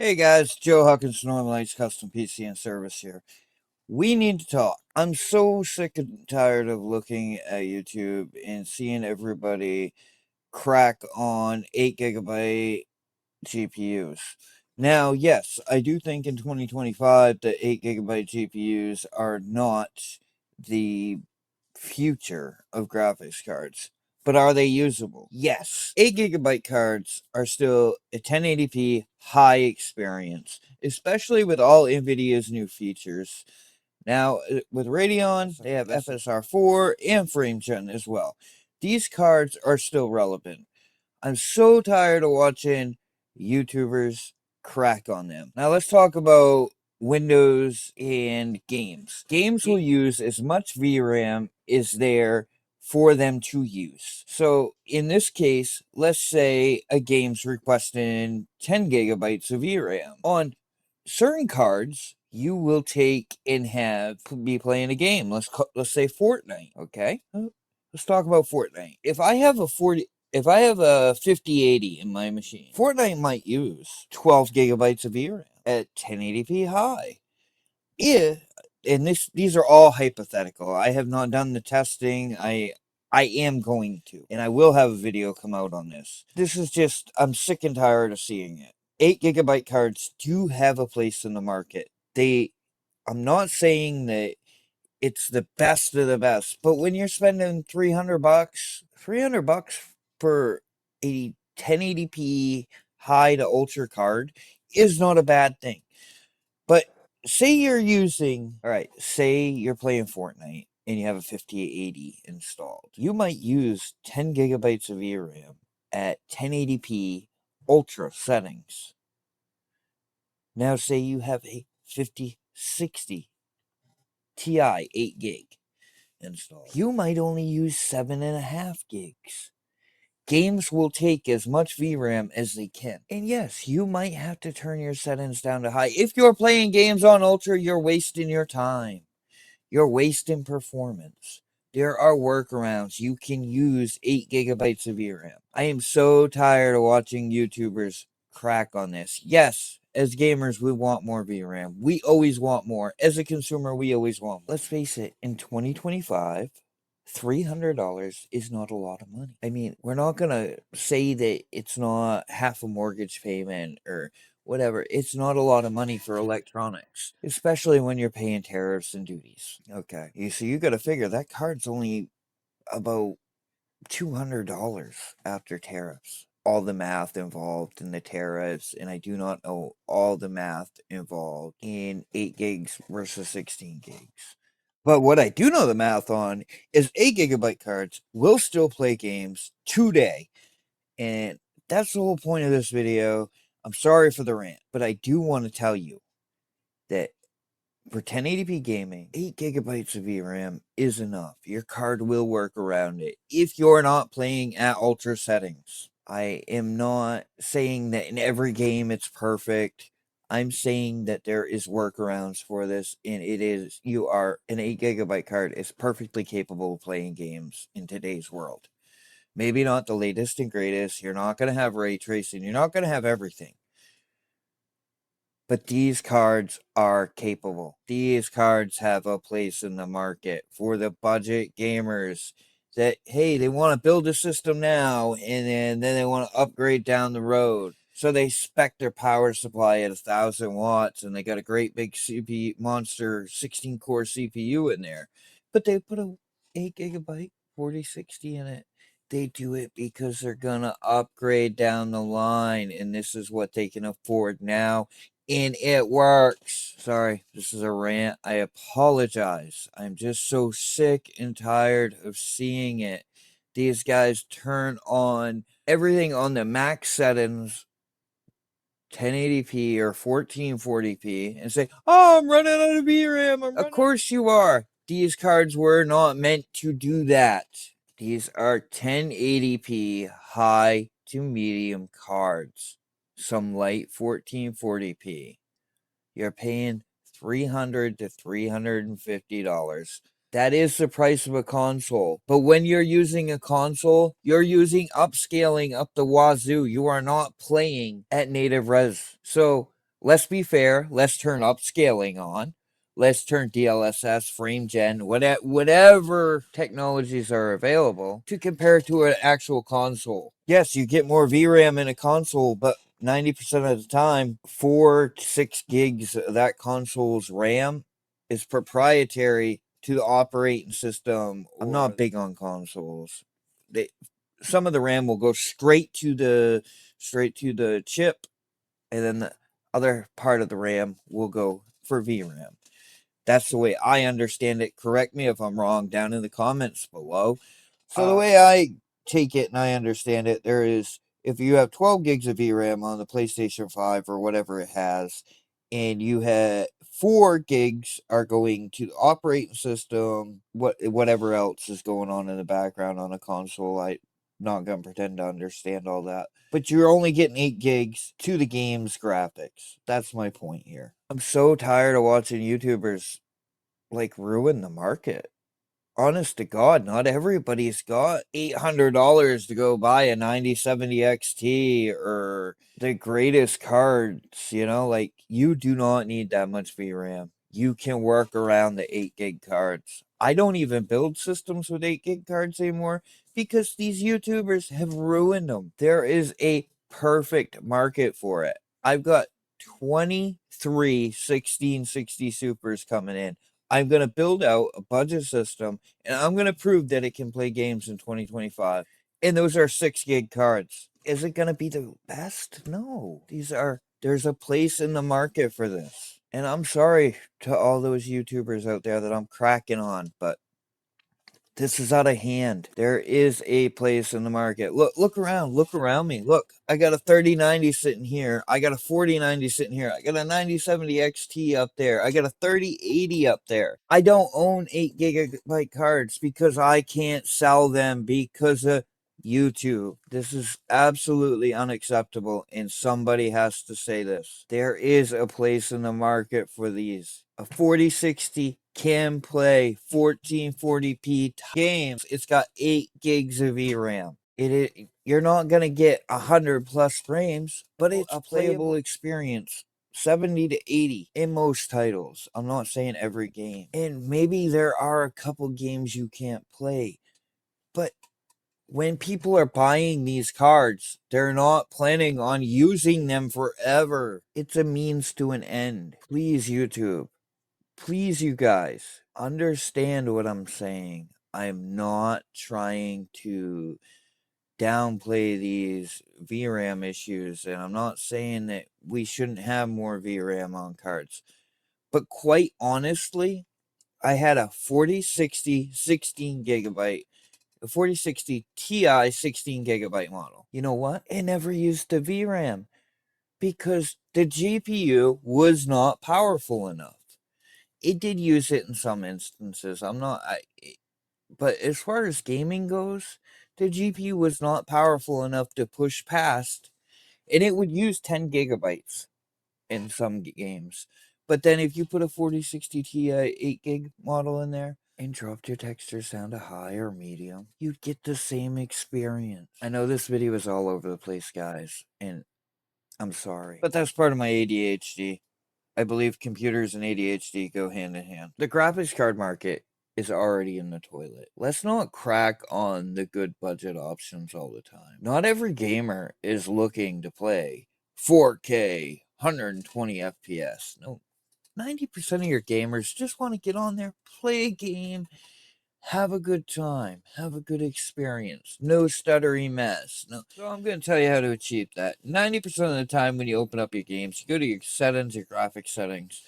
Hey guys, Joe Huckins, Northern Lights Custom PC and Service here. We need to talk. I'm so sick and tired of looking at YouTube and seeing everybody crack on 8 GB GPUs. Now, yes, I do think in 2025 that 8 GB GPUs are not the future of graphics cards. But are they usable? Yes. 8 GB cards are still a 1080p high experience, especially with all NVIDIA's new features. Now, with Radeon, they have FSR4 and FrameGen as well. These cards are still relevant. I'm so tired of watching YouTubers crack on them. Now, let's talk about Windows and games. Games will use as much VRAM as there for them to use. So in this case, let's say a game's requesting 10 gigabytes of VRAM. On certain cards, you will take and be playing a game. Let's say Fortnite, okay? Let's talk about Fortnite. If I have a 5080 in my machine, Fortnite might use 12 gigabytes of VRAM at 1080p high. These are all hypothetical. I have not done the testing. I am going to, and I will have a video come out on this. This is just, I'm sick and tired of seeing it. 8 GB cards do have a place in the market. I'm not saying that it's the best of the best, but when you're spending $300 for a 1080p high to ultra card is not a bad thing. But say say you're playing Fortnite and you have a 5080 installed. You might use 10 gigabytes of VRAM at 1080p ultra settings. Now say you have a 5060 Ti 8 gig installed. You might only use 7.5 gigs. Games will take as much VRAM as they can. And yes, you might have to turn your settings down to high. If you're playing games on Ultra, you're wasting your time. You're wasting performance. There are workarounds. You can use 8 gigabytes of VRAM. I am so tired of watching YouTubers crack on this. Yes, as gamers, we want more VRAM. We always want more. As a consumer, we always want more. Let's face it, in 2025, $300 is not a lot of money. I mean, we're not going to say that it's not half a mortgage payment or whatever. It's not a lot of money for electronics, especially when you're paying tariffs and duties. Okay. So you got to figure that card's only about $200 after tariffs. All the math involved in the tariffs, and I do not know all the math involved in 8 gigs versus 16 gigs. But what I do know the math on is 8 gigabyte cards will still play games today. And that's the whole point of this video. I'm sorry for the rant, but I do want to tell you that for 1080p gaming, 8 gigabytes of VRAM is enough. Your card will work around it if you're not playing at ultra settings. I am not saying that in every game it's perfect. I'm saying that there is workarounds for this, and an 8 gigabyte card is perfectly capable of playing games in today's world. Maybe not the latest and greatest. You're not going to have ray tracing. You're not going to have everything. But these cards are capable. These cards have a place in the market for the budget gamers that, hey, they want to build a system now and then they want to upgrade down the road. So they spec their power supply at 1,000 watts and they got a great big CPU monster 16-core CPU in there. But they put a 8 gigabyte 4060 in it. They do it because they're going to upgrade down the line, and this is what they can afford now. And it works. Sorry, this is a rant. I apologize. I'm just so sick and tired of seeing it. These guys turn on everything on the max settings, 1080p or 1440p, and say, oh, I'm running out of VRAM. Of course you are. These cards were not meant to do that. These are 1080p high to medium cards. Some light 1440p. You're paying $300 to $350. That is the price of a console. But when you're using a console, you're using upscaling up the wazoo. You are not playing at native res. So let's be fair. Let's turn upscaling on. Let's turn DLSS, frame gen, whatever technologies are available to compare to an actual console. Yes, you get more VRAM in a console, but 90% of the time, 4 to 6 gigs of that console's RAM is proprietary to the operating system. I'm not big on consoles. Some of the RAM will go straight to the chip, and then the other part of the RAM will go for VRAM. That's the way I understand it. Correct me if I'm wrong down in the comments below. So the way I take it and I understand it, there is, if you have 12 gigs of VRAM on the PlayStation 5 or whatever it has, and you have 4 gigs are going to the operating system, whatever else is going on in the background on a console, I'm not going to pretend to understand all that. But you're only getting 8 gigs to the game's graphics. That's my point here. I'm so tired of watching YouTubers like ruin the market. Honest to God, not everybody's got $800 to go buy a 9070 XT or the greatest cards, like you do not need that much VRAM. You can work around the 8 gig cards. I don't even build systems with 8 gig cards anymore because these YouTubers have ruined them. There is a perfect market for it. I've got 23 1660 supers coming in. I'm going to build out a budget system, and I'm going to prove that it can play games in 2025. And those are 6 gig cards. Is it going to be the best? No. There's a place in the market for this. And I'm sorry to all those YouTubers out there that I'm cracking on, but this is out of hand. There is a place in the market. Look around me. Look, I got a 3090 sitting here. I got a 4090 sitting here. I got a 9070 XT up there. I got a 3080 up there. I don't own 8 gigabyte cards because I can't sell them because of YouTube. This is absolutely unacceptable, and somebody has to say this. There is a place in the market for these. A 4060 can play 1440p games. It's got 8 gigs of VRAM. You're not going to get 100 plus frames, but it's a playable experience. 70 to 80 in most titles. I'm not saying every game. And maybe there are a couple games you can't play, but when people are buying these cards, they're not planning on using them forever. It's a means to an end. Please, YouTube. Please, you guys, understand what I'm saying. I'm not trying to downplay these VRAM issues, and I'm not saying that we shouldn't have more VRAM on cards. But quite honestly, I had a 4060 16 gigabyte, a 4060 Ti 16 gigabyte model. You know what? It never used the VRAM because the GPU was not powerful enough. It did use it in some instances. But as far as gaming goes, the GPU was not powerful enough to push past, and it would use 10 gigabytes in some games. But then if you put a 4060 Ti 8 gig model in there and dropped your textures down to high or medium, you'd get the same experience. I know this video is all over the place, guys, and I'm sorry, but that's part of my ADHD. I believe computers and ADHD go hand in hand. The graphics card market is already in the toilet. Let's not crack on the good budget options all the time. Not every gamer is looking to play 4K, 120 FPS. No, 90% of your gamers just want to get on there, play a game, have a good time, have a good experience, no stuttery mess. No. So I'm going to tell you how to achieve that. 90% of the time when you open up your games, you go to your settings, your graphics settings,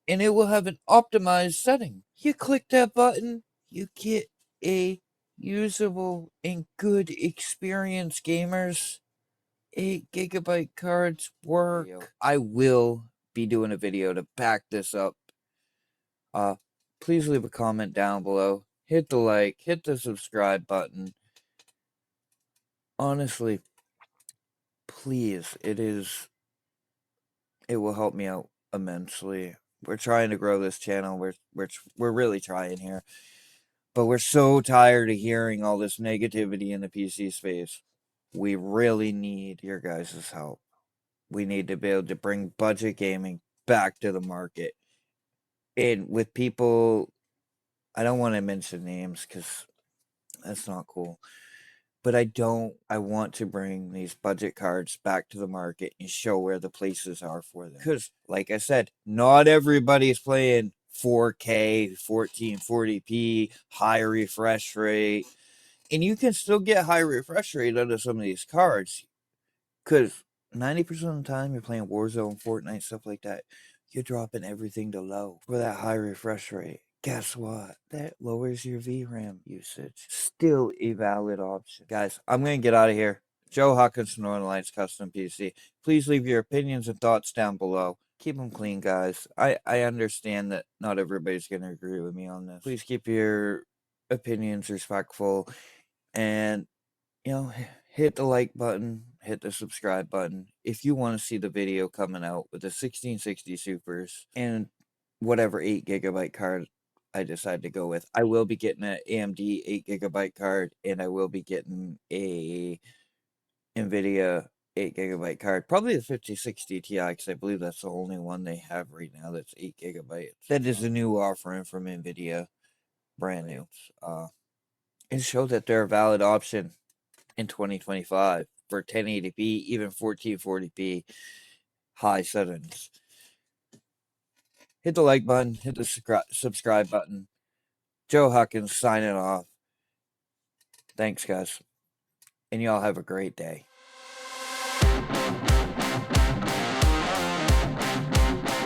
and it will have an optimized setting. You click that button, you get a usable and good experience, gamers. 8 gigabyte cards work. I will be doing a video to back this up. Please leave a comment down below. Hit the like, hit the subscribe button. Honestly, please, it will help me out immensely. We're trying to grow this channel. We're really trying here. But we're so tired of hearing all this negativity in the PC space. We really need your guys' help. we need to be able to bring budget gaming back to the market. And with people, I don't want to mention names because that's not cool. But I want to bring these budget cards back to the market and show where the places are for them. Because, like I said, not everybody's playing 4K, 1440p, high refresh rate. And you can still get high refresh rate out of some of these cards. Because 90% of the time you're playing Warzone, Fortnite, stuff like that, you're dropping everything to low for that high refresh rate. Guess what? That lowers your VRAM usage. Still a valid option. Guys, I'm going to get out of here. Joe Hawkins, Northern Lights Custom PC. Please leave your opinions and thoughts down below. Keep them clean, guys. I understand that not everybody's going to agree with me on this. Please keep your opinions respectful. And, you know, hit the like button, hit the subscribe button if you want to see the video coming out with the 1660 Supers and whatever 8GB card I decide to go with. I will be getting an AMD 8GB card, and I will be getting a NVIDIA 8GB card. Probably the 5060 Ti, because I believe that's the only one they have right now that's 8GB. That is a new offering from NVIDIA, brand new. And show that they're a valid option in 2025 for 1080p, even 1440p high settings. Hit the like button, hit the subscribe button. Joe Hawkins signing off. Thanks, guys. And y'all have a great day.